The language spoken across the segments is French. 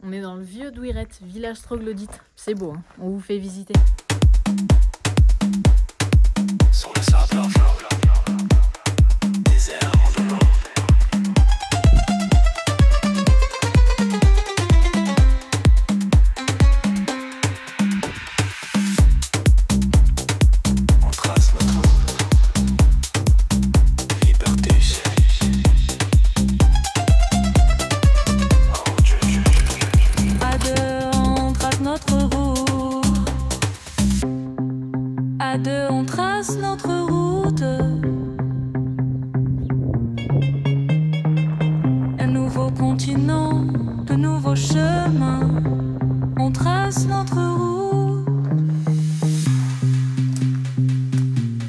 On est dans le vieux Douirette, village troglodyte. C'est beau, hein, on vous fait visiter. Sur le sable, désert en demande. On trace notre route. Liberté. À deux, on trace notre route. À deux, on trace notre route. Un nouveau continent, de nouveaux chemins. On trace notre route.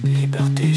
Liberté.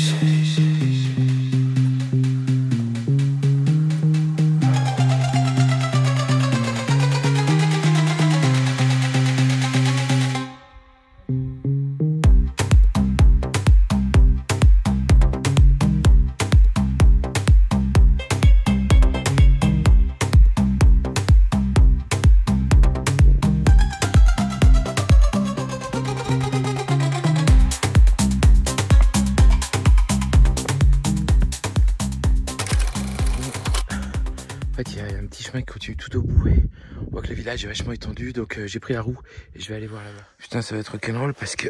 En fait, il y a un petit chemin qui continue tout au bout et on voit que le village est vachement étendu, donc j'ai pris la roue et je vais aller voir là-bas. Putain, ça va être rock'n'roll parce que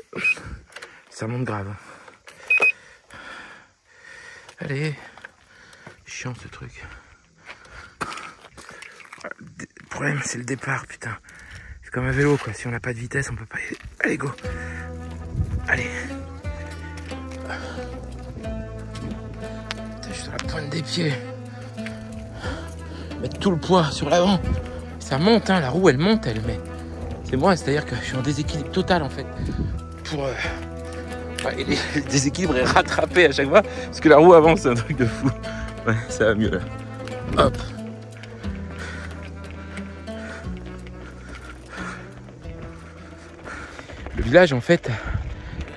ça monte grave. Allez, chiant ce truc. Le problème, c'est le départ, putain. C'est comme un vélo, quoi. Si on n'a pas de vitesse, on peut pas y aller. Allez, go. Allez. Putain, je suis sur la pointe des pieds. Mettre tout le poids sur l'avant, ça monte, hein, la roue elle monte, elle, mais c'est moi, c'est-à-dire que je suis en déséquilibre total en fait. Pour et le déséquilibre est rattrapé à chaque fois parce que la roue avance, c'est un truc de fou. Ouais, ça va mieux là. Hop. Le village en fait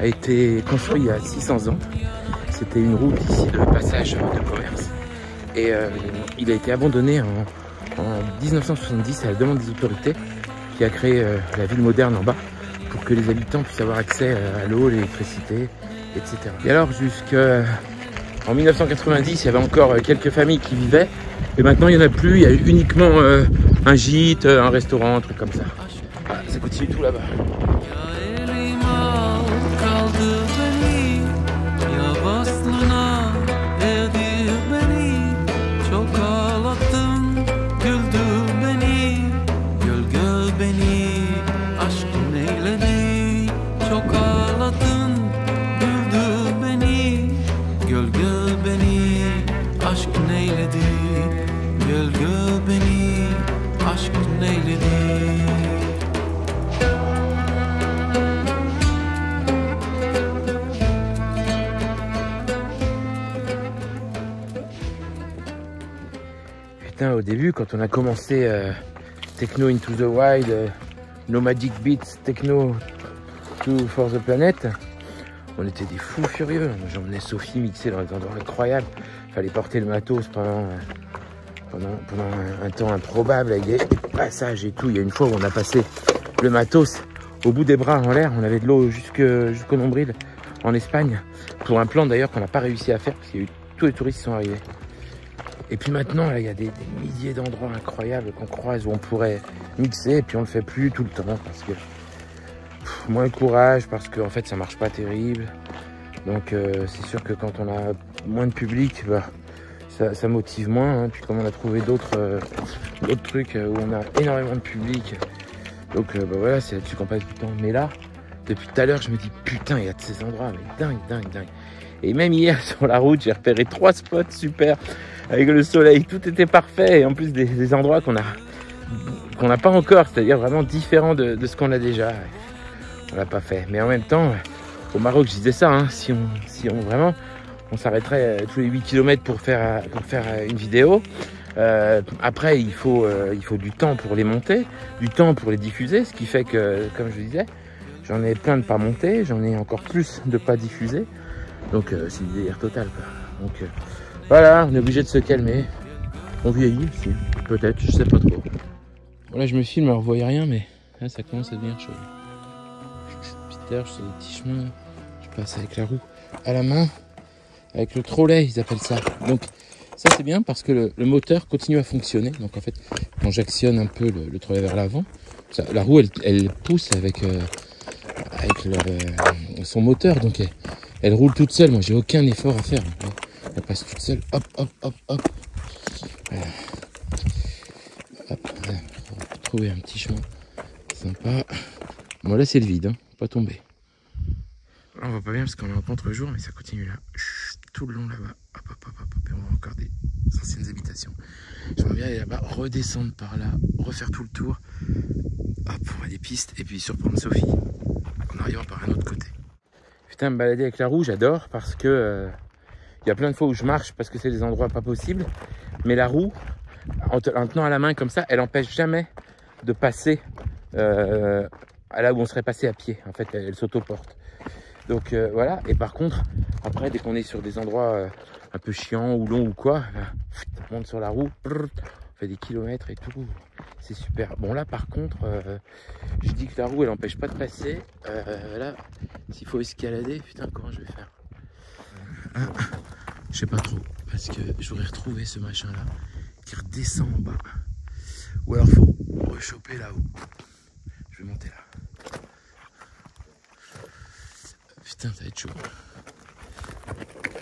a été construit il y a 600 ans. C'était une route ici de passage de commerce. Et il a été abandonné en 1970 à la demande des autorités qui a créé la ville moderne en bas pour que les habitants puissent avoir accès à l'eau, l'électricité, etc. Et alors jusqu'en 1990, il y avait encore quelques familles qui vivaient et maintenant il n'y en a plus, il y a uniquement un gîte, un restaurant, un truc comme ça. Ah, ça continue tout là-bas. Putain, au début, quand on a commencé Techno Into the Wild, Nomadic Beats, Techno for the Planet, on était des fous furieux. J'emmenais Sophie mixer dans des endroits incroyables. Fallait porter le matos pendant un temps improbable avec des passages et tout. Il y a une fois où on a passé le matos au bout des bras en l'air. On avait de l'eau jusqu'au nombril en Espagne. Pour un plan d'ailleurs qu'on n'a pas réussi à faire parce qu'il y a eu tous les touristes qui sont arrivés. Et puis maintenant, là, il y a des milliers d'endroits incroyables qu'on croise où on pourrait mixer. Et puis on le fait plus tout le temps parce que moins de courage, parce qu'en fait ça marche pas terrible. Donc c'est sûr que quand on a moins de public, bah, ça motive moins. Hein. Puis comme on a trouvé d'autres trucs où on a énormément de public, donc bah, voilà, c'est là-dessus qu'on passe du temps. Mais là, depuis tout à l'heure, je me dis putain, il y a de ces endroits, mais dingue. Et même hier sur la route, j'ai repéré 3 spots super avec le soleil, tout était parfait. Et en plus des endroits qu'on n'a pas encore, c'est-à-dire vraiment différents de ce qu'on a déjà. On l'a pas fait. Mais en même temps, au Maroc, je disais ça, hein, si on vraiment, on s'arrêterait tous les 8 km pour faire une vidéo. Après, il faut du temps pour les monter, du temps pour les diffuser, ce qui fait que, comme je disais, j'en ai plein de pas monter, j'en ai encore plus de pas diffuser. Donc c'est du délire total, quoi. Donc voilà, on est obligé de se calmer. On vieillit aussi, peut-être, je sais pas trop. Voilà, je me filme, alors vous voyez rien, mais là ça commence à devenir chaud. Peter, je fais des petits chemins, je passe avec la roue à la main, avec le trolley, ils appellent ça. Donc ça c'est bien parce que le moteur continue à fonctionner. Donc en fait, quand j'actionne un peu le trolley vers l'avant, la roue elle pousse avec son moteur, donc elle roule toute seule. Moi j'ai aucun effort à faire. Elle passe toute seule, hop, hop, hop, hop. Voilà. Hop, voilà. On va trouver un petit chemin sympa. Bon là c'est le vide, hein. Pas tomber. Là on voit pas bien parce qu'on est en contre-jour, mais ça continue là. Chut, tout le long là-bas. Hop, hop, hop, hop, et on voit encore des anciennes habitations. J'aimerais bien aller là-bas, redescendre par là, refaire tout le tour. Hop, on a des pistes et puis surprendre Sophie en arrivant par un autre côté. Putain, me balader avec la roue, j'adore parce que y a plein de fois où je marche parce que c'est des endroits pas possibles. Mais la roue, en tenant à la main comme ça, elle empêche jamais de passer à là où on serait passé à pied. En fait, elle s'autoporte. Donc voilà. Et par contre, après, dès qu'on est sur des endroits un peu chiants ou longs ou quoi, on monte sur la roue, on fait des kilomètres et tout. C'est super. Bon là, par contre, je dis que la roue, elle empêche pas de passer. Là, s'il faut escalader, putain, comment je vais faire? Je sais pas trop, parce que j'aurais retrouvé ce machin-là qui redescend en bas. Ou alors faut rechoper là-haut. Je vais monter là. Putain, ça va être chaud.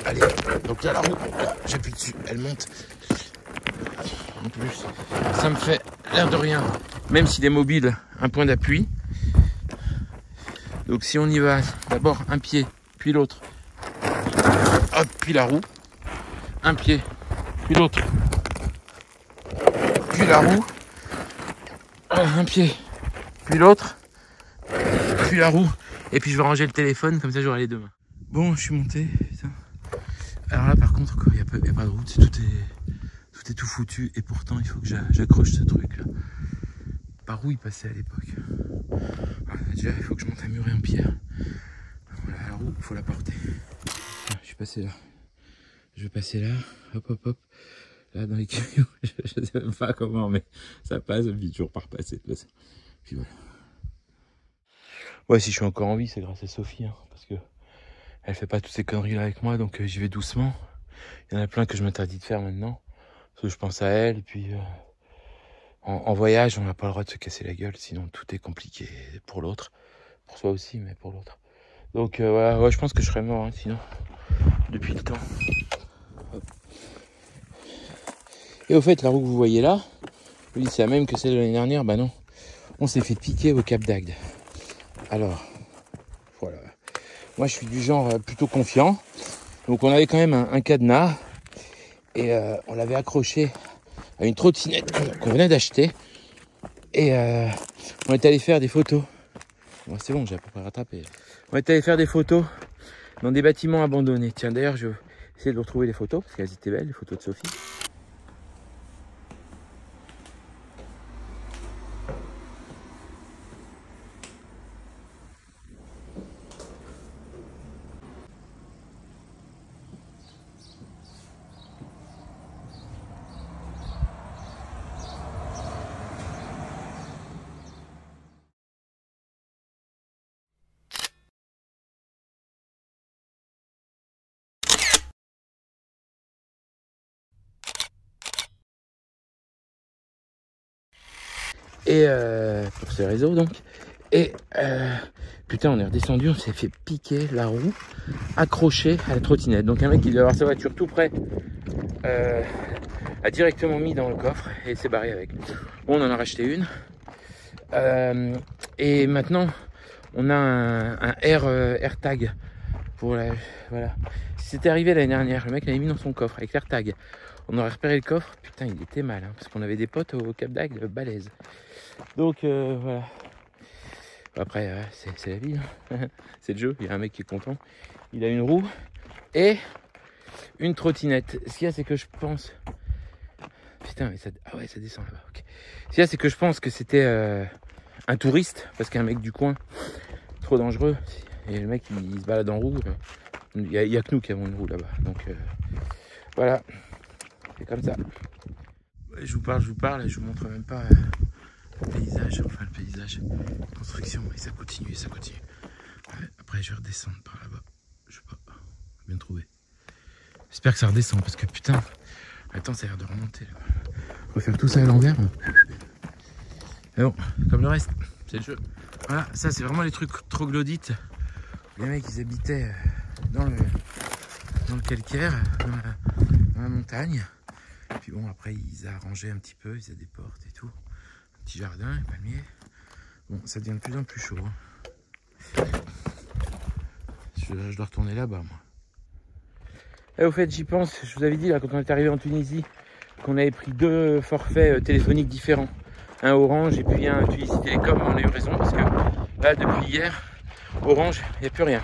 Allez, donc là la roue, j'appuie dessus, elle monte. En plus, ça me fait l'air de rien, même s'il est mobile, un point d'appui. Donc si on y va, d'abord un pied, puis l'autre. Hop, puis la roue. Un pied, puis l'autre. Puis la roue. Un pied, puis l'autre. Puis la roue. Et puis je vais ranger le téléphone, comme ça j'aurai les deux mains. Bon, je suis monté. Putain. Alors là par contre, il n'y a pas de route, tout est tout foutu. Et pourtant il faut que j'accroche ce truc là. Par où il passait à l'époque. Voilà, déjà il faut que je monte un muret en pierre. Voilà, la roue, il faut la porter. Je suis passé là. Je vais passer là, hop hop hop, là dans les cailloux, je sais même pas comment, mais ça passe, et puis toujours pas repasser de toute façon. Puis voilà. Ouais, si je suis encore en vie, c'est grâce à Sophie, hein, parce que elle fait pas toutes ces conneries là avec moi, donc j'y vais doucement. Il y en a plein que je m'interdis de faire maintenant, parce que je pense à elle, et puis en voyage, on n'a pas le droit de se casser la gueule, sinon tout est compliqué pour l'autre, pour soi aussi, mais pour l'autre. Donc voilà, ouais, je pense que je serais mort, hein, sinon, depuis le temps. Et au fait, la roue que vous voyez là, je vous dis c'est la même que celle de l'année dernière. Bah non, on s'est fait piquer au Cap d'Agde. Alors, voilà. Moi, je suis du genre plutôt confiant. Donc, on avait quand même un cadenas. Et on l'avait accroché à une trottinette qu'on venait d'acheter. Et on est allé faire des photos. Bon, c'est bon, j'ai à peu près rattrapé. On est allé faire des photos dans des bâtiments abandonnés. Tiens, d'ailleurs, je vais essayer de retrouver les photos, parce qu'elles étaient belles, les photos de Sophie. Et pour ces réseaux donc. Et putain, on est redescendu, on s'est fait piquer la roue accrochée à la trottinette. Donc un mec qui devait avoir sa voiture tout près a directement mis dans le coffre et s'est barré avec. Bon, on en a racheté une. Et maintenant on a un AirTag pour la, voilà. C'était arrivé l'année dernière, le mec l'avait mis dans son coffre avec l'AirTag. On aurait repéré le coffre, putain il était mal, hein, parce qu'on avait des potes au Cap d'Agde balèzes. Donc voilà. Après c'est la vie, hein. C'est le jeu, il y a un mec qui est content. Il a une roue et une trottinette. Ce qu'il y a c'est que je pense... Putain mais ça... Ah ouais ça descend là-bas, ok. Ce qu'il y a c'est que je pense que c'était un touriste, parce qu'un mec du coin, trop dangereux. Et le mec il se balade en roue. Il y a que nous qui avons une roue là-bas. Donc voilà. C'est comme ça. Je vous parle et je vous montre même pas Le paysage, enfin le paysage, construction, et ça continue, ça continue. Ouais, après je vais redescendre par là-bas, je sais pas, bien trouvé. J'espère que ça redescend parce que putain, attends, ça a l'air de remonter là. On va faire tout ça à l'envers. Mais bon, comme le reste, c'est le jeu. Voilà, ça c'est vraiment les trucs troglodytes. Les mecs ils habitaient dans le calcaire, dans la montagne. Et puis bon, après ils arrangeaient un petit peu, ils faisaient des portes et tout. Un petit jardin, un palmier. Bon, ça devient de plus en plus chaud. Hein. Je dois retourner là-bas, moi. Et au fait, j'y pense, je vous avais dit là quand on est arrivé en Tunisie qu'on avait pris 2 forfaits téléphoniques différents. Un Orange et puis un Tunisie Télécom. On a eu raison parce que là, depuis hier, Orange, il n'y a plus rien.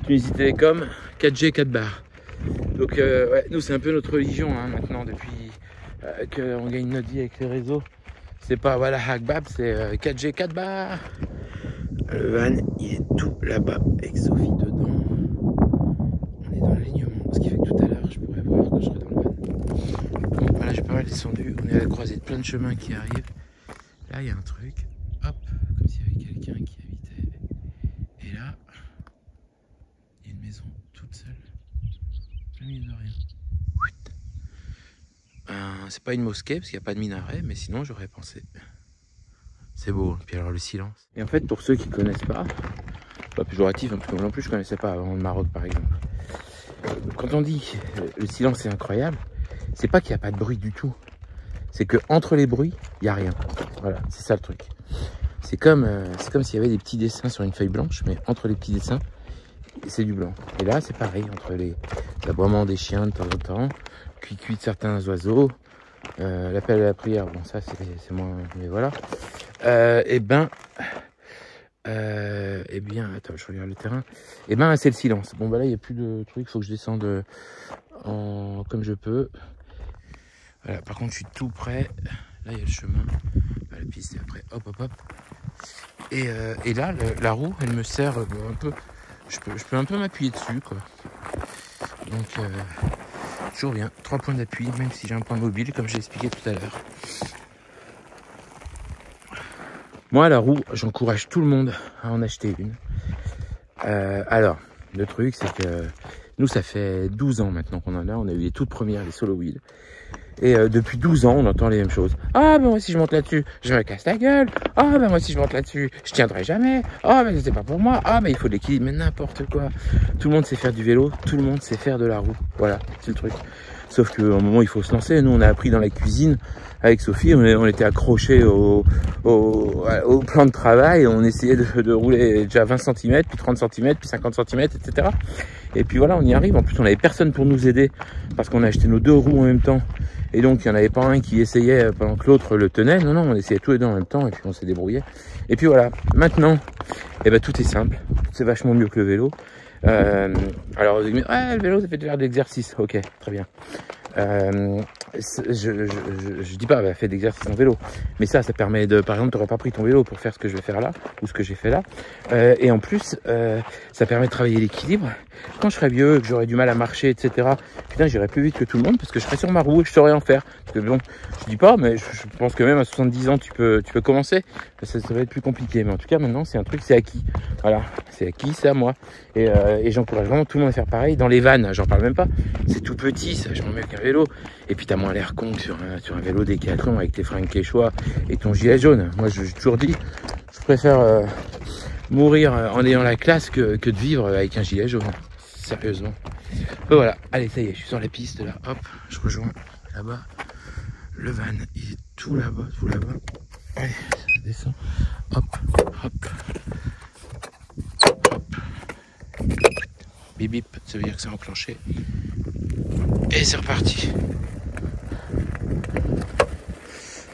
Tunisie Télécom, 4G, 4 barres. Donc, ouais, nous, c'est un peu notre religion hein, maintenant, depuis qu'on gagne notre vie avec les réseaux. C'est pas, voilà, Hackbab, c'est 4G, 4 barres. Le van, il est tout là-bas, avec Sophie dedans. On est dans l'alignement, ce qui fait que tout à l'heure, je pourrais voir quand je serai dans le van. Bon, voilà, j'ai pas mal descendu. On est à la croisée de plein de chemins qui arrivent. Là, il y a un truc, hop, comme s'il y avait quelqu'un qui habitait. Et là, il y a une maison toute seule, plein milieu de rien. C'est pas une mosquée parce qu'il n'y a pas de minaret, mais sinon j'aurais pensé. C'est beau, hein. Puis alors le silence. Et en fait, pour ceux qui connaissent pas péjoratif, hein, parce que moi non plus je connaissais pas avant le Maroc par exemple. Quand on dit le silence est incroyable, c'est pas qu'il n'y a pas de bruit du tout. C'est que entre les bruits, il n'y a rien. Voilà, c'est ça le truc. C'est comme s'il y avait des petits dessins sur une feuille blanche, mais entre les petits dessins, c'est du blanc. Et là, c'est pareil, entre les aboiements des chiens de temps en temps, cuit de certains oiseaux, l'appel à la prière, bon ça c'est moins, mais voilà. Et bien, attends, je regarde le terrain. Et ben, c'est le silence. Bon, bah là, il n'y a plus de trucs, il faut que je descende comme je peux. Voilà, par contre, je suis tout près. Là, il y a le chemin. Bah, la piste, et après, hop. Et là, la roue, elle me sert un peu. Je peux un peu m'appuyer dessus, quoi. Donc, toujours bien. 3 points d'appui, même si j'ai un point mobile, comme j'ai expliqué tout à l'heure. Moi, la roue, j'encourage tout le monde à en acheter une. Alors, le truc, c'est que nous, ça fait 12 ans maintenant qu'on en a. On a eu les toutes premières, les solo wheel. Et depuis 12 ans, on entend les mêmes choses. Ah, ben moi, si je monte là-dessus, je me casse la gueule. Ah, ben moi, si je monte là-dessus, je tiendrai jamais. Ah, ben c'est pas pour moi. Ah, ben il faut de l'équilibre, mais n'importe quoi. Tout le monde sait faire du vélo, tout le monde sait faire de la roue. Voilà, c'est le truc. Sauf qu'à un moment, il faut se lancer. Nous, on a appris dans la cuisine avec Sophie. On était accrochés au plan de travail. On essayait de rouler déjà 20 cm, puis 30 cm, puis 50 cm, etc. Et puis voilà, on y arrive. En plus, on n'avait personne pour nous aider parce qu'on a acheté nos 2 roues en même temps. Et donc, il n'y en avait pas un qui essayait pendant que l'autre le tenait. Non, on essayait tous les deux en même temps et puis on s'est débrouillé. Et puis voilà, maintenant, eh ben, tout est simple. C'est vachement mieux que le vélo. Alors, ouais, le vélo, ça fait déjà de l'exercice. Ok, très bien. Je dis pas, bah, fais d'exercice en vélo. Mais ça permet de, par exemple, tu n'aurais pas pris ton vélo pour faire ce que je vais faire là, ou ce que j'ai fait là. Et en plus, ça permet de travailler l'équilibre. Quand je serai vieux, que j'aurai du mal à marcher, etc., putain, j'irai plus vite que tout le monde parce que je serai sur ma roue et je saurai en faire. Parce que bon, je dis pas, mais je pense que même à 70 ans, tu peux commencer. Ça va être plus compliqué. Mais en tout cas, maintenant, c'est un truc, c'est acquis. Voilà, c'est acquis, c'est à moi. Et j'encourage vraiment tout le monde à faire pareil. Dans les vannes, j'en parle même pas. C'est tout petit, ça, je m'en mets avec un vélo. Et puis, t'as moins l'air con que sur un vélo Décathlon avec tes fringues Quechua et ton gilet jaune. Moi, j'ai toujours dit, je préfère mourir en ayant la classe que de vivre avec un gilet jaune. Sérieusement. Ben voilà, allez, ça y est, je suis sur la piste là. Hop, je rejoins là-bas. Le van, il est tout là-bas, Allez, je descends. Hop. Bip bip, ça veut dire que c'est enclenché. Et c'est reparti.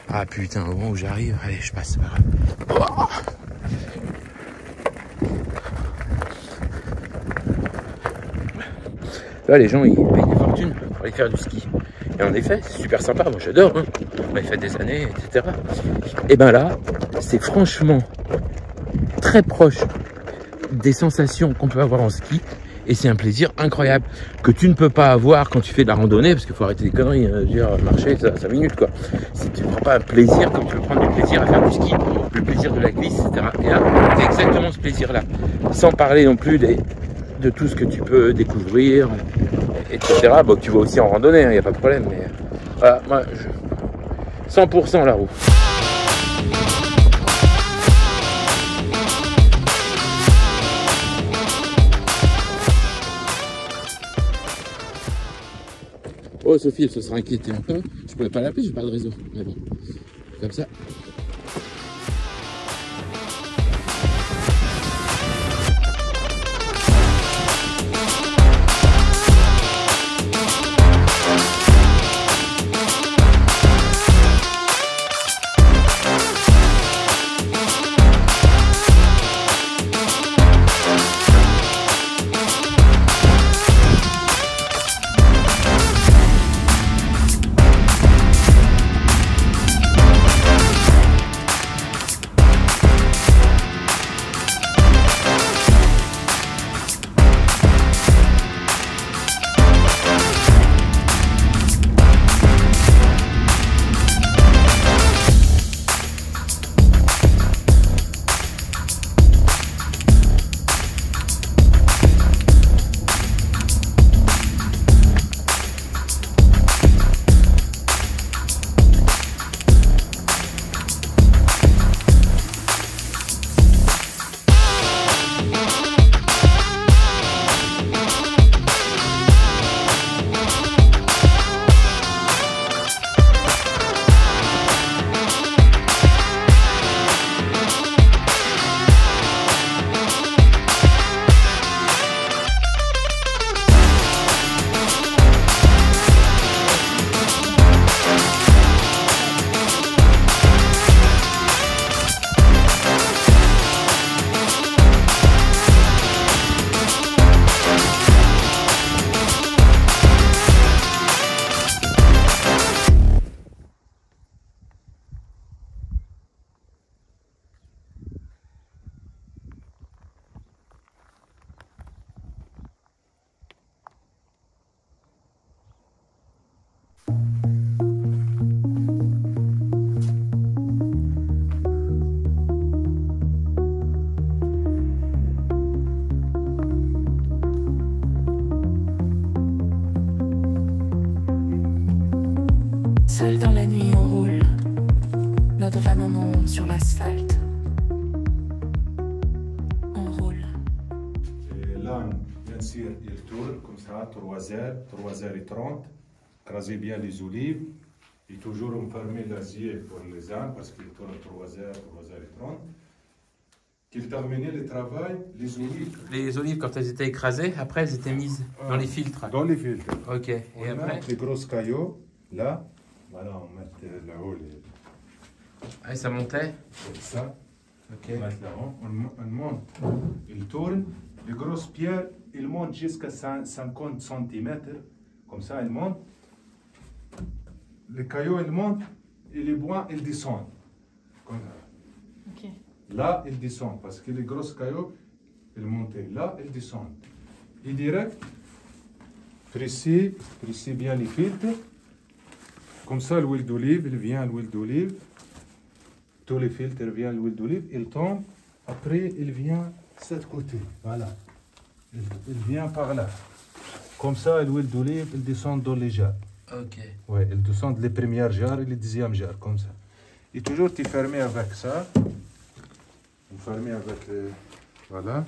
Ah putain, au moment où j'arrive, allez, je passe. Oh, là, les gens, ils payent des fortunes pour aller faire du ski. Et en effet, c'est super sympa. Moi, j'adore. Hein. On a fait des années, etc. Et ben là, c'est franchement très proche des sensations qu'on peut avoir en ski. Et c'est un plaisir incroyable que tu ne peux pas avoir quand tu fais de la randonnée, parce qu'il faut arrêter les conneries, hein, dire marcher, ça 5 minutes quoi. Si tu ne prends pas un plaisir comme tu peux prendre du plaisir à faire du ski, le plaisir de la glisse, etc. Et là, c'est exactement ce plaisir-là. Sans parler non plus de tout ce que tu peux découvrir, etc. Bon, tu vas aussi en randonnée, il n'y a pas de problème. Mais voilà, moi, 100% la roue. Oh Sophie, elle se sera inquiétée un peu. Je pourrais pas l'appeler, j'ai pas de réseau. Mais bon, comme ça. Seul dans la nuit on roule, notre van monte sur l'asphalte. On roule. Là, bien sûr, il tourne comme ça, 3h30, craser bien les olives et toujours on ferme les yeux pour les ânes parce qu'il tourne 3h30. Qu'il termine le travail, les olives. Les olives, quand elles étaient écrasées, après elles étaient mises dans les filtres. Dans les filtres. Ok, et On après met les grosses cailloux, là, voilà, on met là-haut ah, ça montait. ça. Ok. On met là-haut, on monte, il tourne, les grosses pierres, ils montent jusqu'à 50 cm, comme ça, ils montent. Les cailloux, ils montent, et les bois, ils descendent. Comme ça. Ok. Là, ils descendent, parce que les grosses cailloux, ils montent. Là, ils descendent. Et direct, pressez bien les filtres. Comme ça, l'huile d'olive, il vient à l'huile d'olive. Tous les filtres viennent à l'huile d'olive. Il tombe. Après, il vient de ce côté. Voilà. Il vient par là. Comme ça, l'huile d'olive, il descend dans les jarres. Ok. Oui, il descend les premières jarres et les deuxièmes jarres, comme ça. Et toujours, tu fermes avec ça. Vous fermez avec... voilà.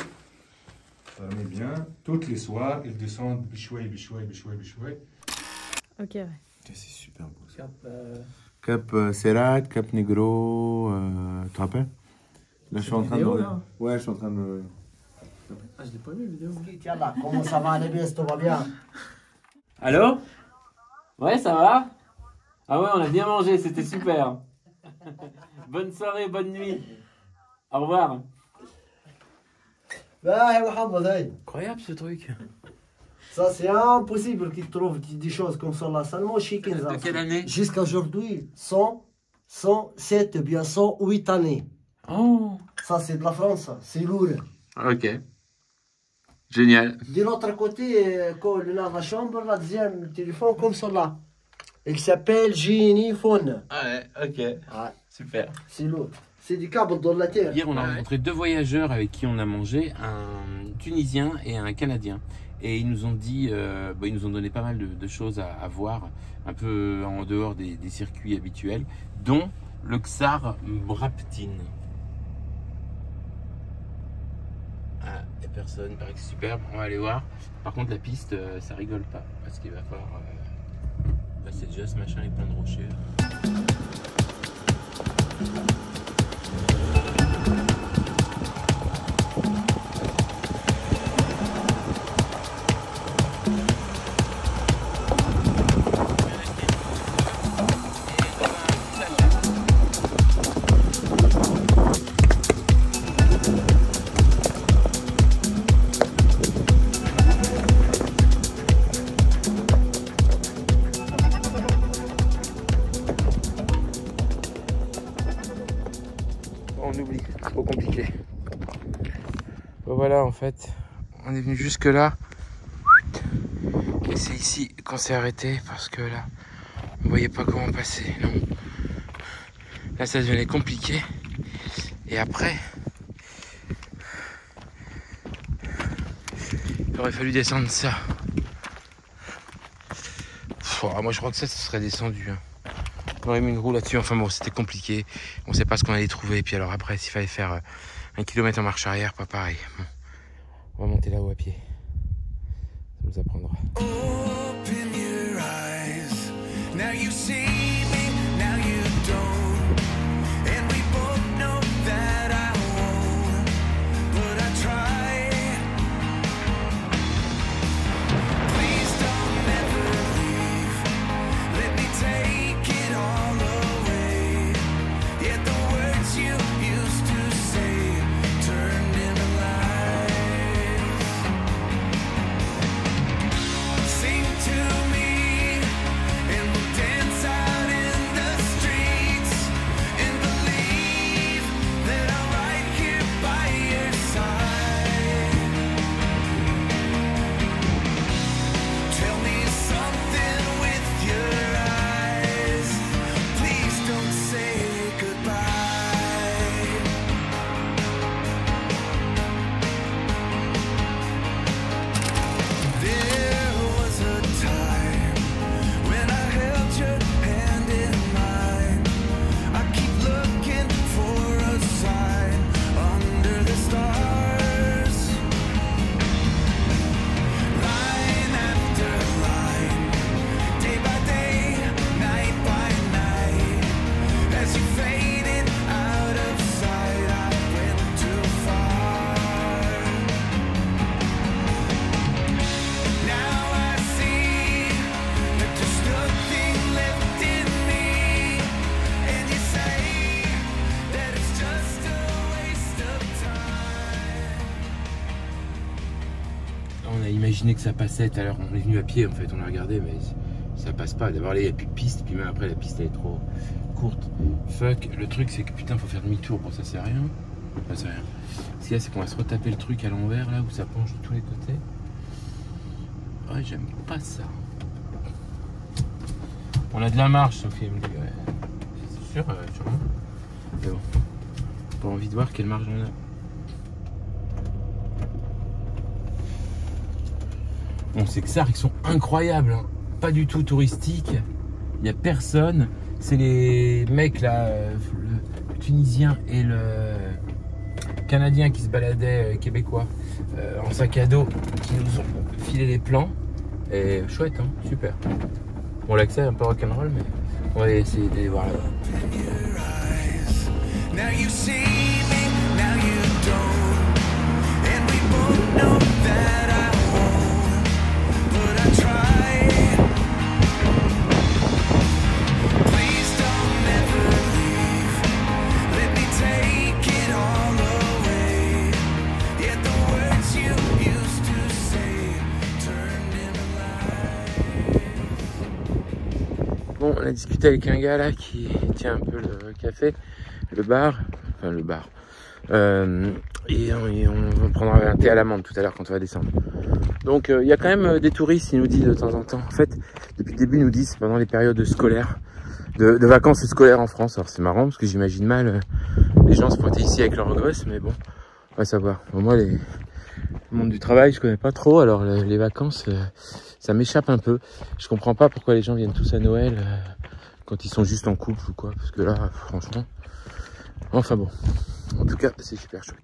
Fermez bien. Tous les soirs, ils descendent bichoué. Ok, ouais. C'est super beau ça. Cap, Cap Serrat, Cap Negro, tu te rappelles? Là, je suis en train vidéo, de. là. Ouais, je suis en train de. Ah, je l'ai pas vu, vidéo. Tiens là, comment ça va les biens, tout va bien? Allô? Ouais, ça va? Ah ouais, on a bien mangé, c'était super. Bonne soirée, bonne nuit. Au revoir. Ouais, Mohamed, hey. incroyable ce truc. Ça c'est impossible qu'ils trouvent des choses comme ça là, seulement chez Kinza. De quelle année? Jusqu'à aujourd'hui, 107 ou bien 108 années. Oh. Ça c'est de la France, ça. C'est lourd. Ok. Génial. De l'autre côté, là, la chambre, la deuxième téléphone comme celui-là. Il s'appelle Genie Phone. Ah ouais, ok. Ouais. Super. C'est lourd. C'est du câble dans la terre. Hier, on a rencontré deux voyageurs avec qui on a mangé, un Tunisien et un Canadien. Et ils nous ont dit, ils nous ont donné pas mal de choses à voir, un peu en dehors des circuits habituels, dont le Ksar Braptin. Ah, il n'y a personne, il paraît que c'est superbe, on va aller voir. Par contre, la piste, ça rigole pas, parce qu'il va falloir passer déjà ce machin avec plein de rochers. On oublie, trop compliqué. Bon, voilà, en fait, on est venu jusque là. Et c'est ici qu'on s'est arrêté parce que là, on voyait pas comment passer. Non. Là, ça devenait compliqué. Et après, il aurait fallu descendre ça. Moi, je crois que ça serait descendu. Hein. On aurait mis une roue là-dessus, enfin bon, c'était compliqué. On sait pas ce qu'on allait trouver. Et puis alors après, s'il fallait faire 1 kilomètre en marche arrière, pas pareil. Bon. On va monter là-haut à pied. Ça nous apprendra. Open your eyes. Now you see me, now you don't. And we both know that I won't. But I try. Please don't ever leave. Let me take it all away. Yet the words you used to say turned into lies. Sing to me and we'll dance out in the streets and believe that I'm right here by your side. Tell me something with your eyes. Please don't say goodbye. There was a time when I held your hand in mine. I keep looking for a sign under the stars. Line after line, day by day, night by night. As you faded out of sight, I went too far. Now I see that there's nothing left in me, and you say that it's just a waste of time. On a imaginé que ça passait tout à l'heure. On est venu à pied en fait, on a regardé, mais ça passe pas. D'abord, là, il n'y a plus de piste, puis même après, la piste elle est trop courte. Fuck, le truc c'est que putain, faut faire demi-tour. Bon, ça c'est rien. Enfin, c'est rien. Ce qu'il y a, c'est qu'on va se retaper le truc à l'envers là où ça penche de tous les côtés. Ouais, j'aime pas ça. On a de la marche, Sophie me dit. Ouais. C'est sûr, sûrement. Mais bon, pas envie de voir quelle marge on a. Bon, c'est que ça, ils sont incroyables, hein. Pas du tout touristiques. Il n'y a personne. C'est les mecs là, le Tunisien et le Canadien qui se baladaient, québécois, en sac à dos, qui nous ont filé les plans. Et chouette, hein, super. Bon, l'accès est un peu rock'n'roll, mais on va essayer d'aller voir là-bas. Now you see me, now you don't. And we both know that I won't. But I try. Please don't ever leave. Let me take it all away. Yet the words you used to say turned into lies. Bon, on a discuté avec un gars là qui tient un peu le café, le bar, enfin le bar, Et on prendra un thé à l'amande tout à l'heure quand on va descendre. Donc il y a quand même des touristes, ils nous disent de temps en temps. En fait, depuis le début, ils nous disent c'est pendant les périodes scolaires, de vacances scolaires en France. Alors c'est marrant parce que j'imagine mal les gens se pointer ici avec leurs gosses, mais bon, on va savoir. Bon, moi, le monde du travail, je connais pas trop, alors les vacances, ça m'échappe un peu. Je comprends pas pourquoi les gens viennent tous à Noël quand ils sont juste en couple ou quoi, parce que là, franchement, enfin bon, en tout cas, c'est super chouette.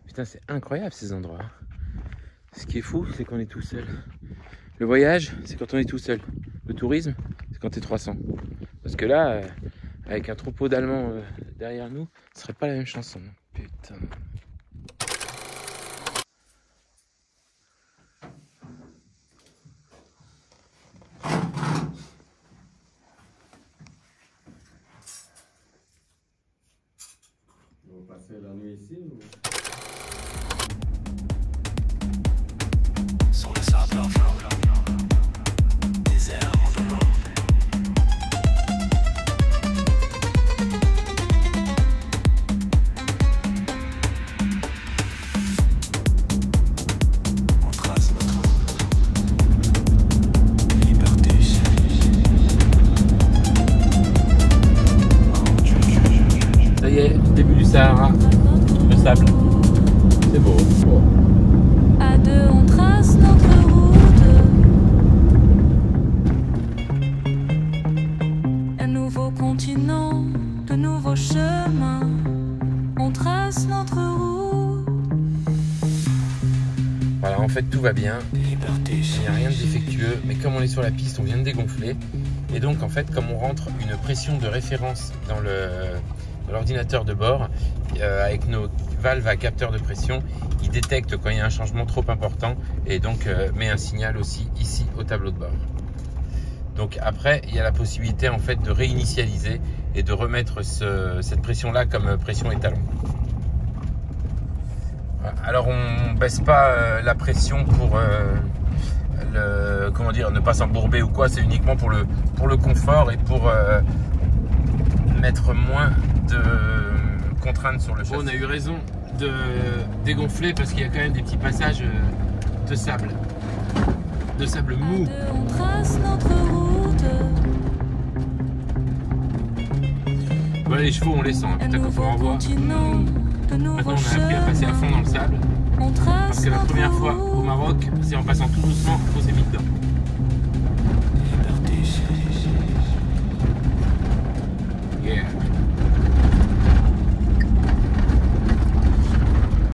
Putain, c'est incroyable ces endroits. Ce qui est fou, c'est qu'on est tout seul. Le voyage, c'est quand on est tout seul. Le tourisme, c'est quand t'es 300. Parce que là, avec un troupeau d'Allemands derrière nous, ce serait pas la même chanson. Putain. On va passer la nuit ici ou... Sur le sable désert en dehors. On trace notre liberté. Ça y est, début du Sahara. Le sable. C'est beau. Bon. À deux, on trace notre route. Un nouveau continent, de nouveaux chemins. On trace notre route. Voilà, en fait, tout va bien. Il n'y a rien de défectueux, mais comme on est sur la piste, on vient de dégonfler. Et donc, en fait, comme on rentre une pression de référence dans l'ordinateur de bord, avec nos valves à capteur de pression, il détecte quand il y a un changement trop important et donc met un signal aussi ici au tableau de bord. Donc après, il y a la possibilité en fait de réinitialiser et de remettre cette pression-là comme pression étalon. Alors on baisse pas la pression pour comment dire, ne pas s'embourber ou quoi, c'est uniquement pour le confort et pour mettre moins de contraintes sur le châssis. Bon, on a eu raison de dégonfler parce qu'il y a quand même des petits passages de sable mou. On trace notre route. Voilà, les chevaux on les sent, putain, quand on renvoie. Maintenant on a appris à passer à fond dans le sable. Parce que la première fois au Maroc, c'est en passant tout doucement qu'on s'est mis dedans.